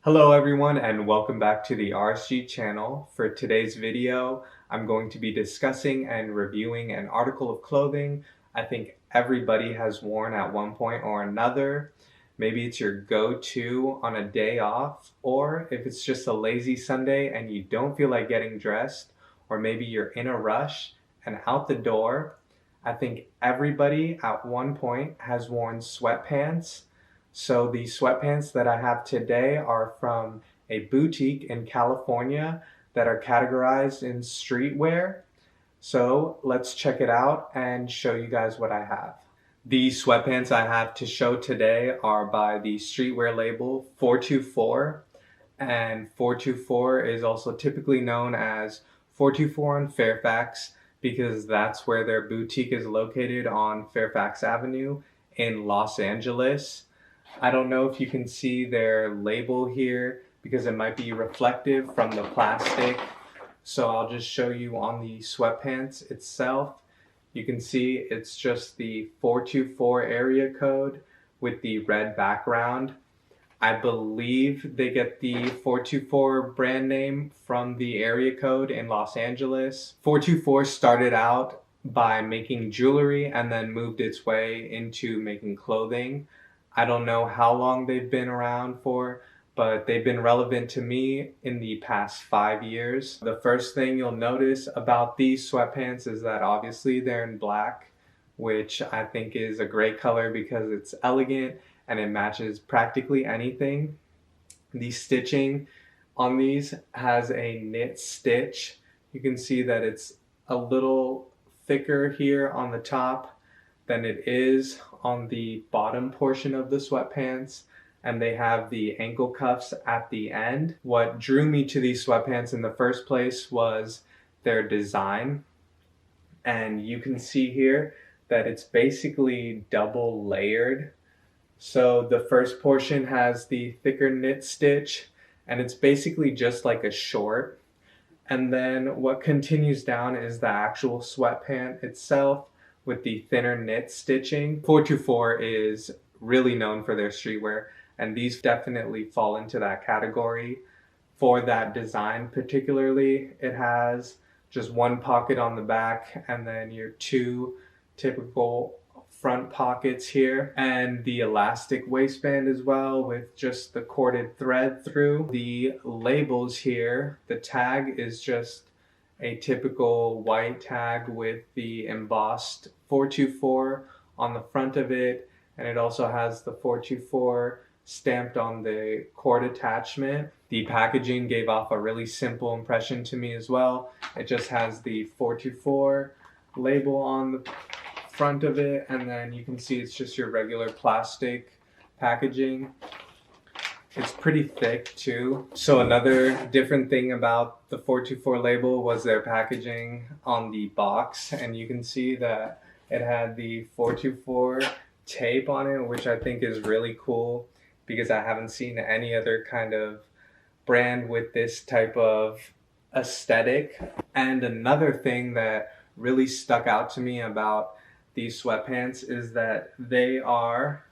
Hello everyone and welcome back to the RSG channel. For today's video, I'm going to be discussing and reviewing an article of clothing I think everybody has worn at one point or another. Maybe it's your go-to on a day off, or if it's just a lazy Sunday and you don't feel like getting dressed, or maybe you're in a rush and out the door. I think everybody at one point has worn sweatpants. So the sweatpants that I have today are from a boutique in California that are categorized in streetwear. So let's check it out and show you guys what I have. The sweatpants I have to show today are by the streetwear label FourTwoFour. And FourTwoFour is also typically known as FourTwoFour on Fairfax because that's where their boutique is located on Fairfax Avenue in Los Angeles. I don't know if you can see their label here because it might be reflective from the plastic. So I'll just show you on the sweatpants itself. You can see it's just the 424 area code with the red background. I believe they get the 424 brand name from the area code in Los Angeles. 424 started out by making jewelry and then moved its way into making clothing. I don't know how long they've been around for, but they've been relevant to me in the past 5 years. The first thing you'll notice about these sweatpants is that obviously they're in black, which I think is a great color because it's elegant and it matches practically anything. The stitching on these has a knit stitch. You can see that it's a little thicker here on the top than it is on the bottom portion of the sweatpants, and they have the ankle cuffs at the end. What drew me to these sweatpants in the first place was their design, and you can see here that it's basically double layered. So the first portion has the thicker knit stitch, and it's basically just like a short. And then what continues down is the actual sweatpant itself with the thinner knit stitching. FourTwoFour is really known for their streetwear, and these definitely fall into that category. For that design particularly, it has just one pocket on the back and then your two typical front pockets here, and the elastic waistband as well with just the corded thread through. The labels here, the tag is just a typical white tag with the embossed 424 on the front of it, and it also has the 424 stamped on the cord attachment. The packaging gave off a really simple impression to me as well. It just has the 424 label on the front of it, and then you can see it's just your regular plastic packaging. It's pretty thick too. So another different thing about the 424 label was their packaging on the box, and you can see that it had the 424 tape on it, which I think is really cool because I haven't seen any other kind of brand with this type of aesthetic. And another thing that really stuck out to me about these sweatpants is that they are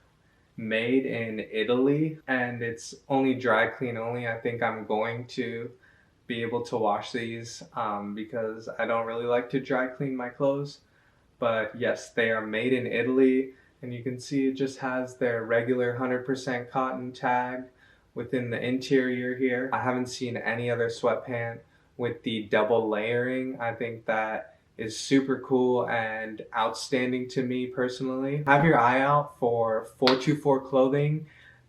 made in Italy, and it's only dry clean only. I think I'm going to be able to wash these because I don't really like to dry clean my clothes. But yes, they are made in Italy, and you can see it just has their regular 100% cotton tag within the interior here. I haven't seen any other sweatpant with the double layering. I think that is super cool and outstanding to me personally. Have your eye out for 424 clothing.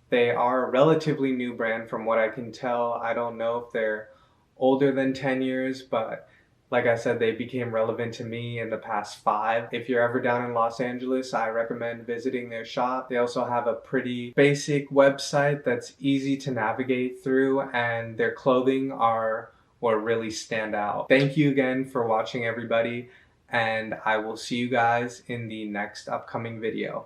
They are a relatively new brand from what I can tell. I don't know if they're older than 10 years, but like I said, they became relevant to me in the past 5. If you're ever down in Los Angeles, I recommend visiting their shop. They also have a pretty basic website that's easy to navigate through, and their clothing are what really stand out. Thank you again for watching, everybody, and I will see you guys in the next upcoming video.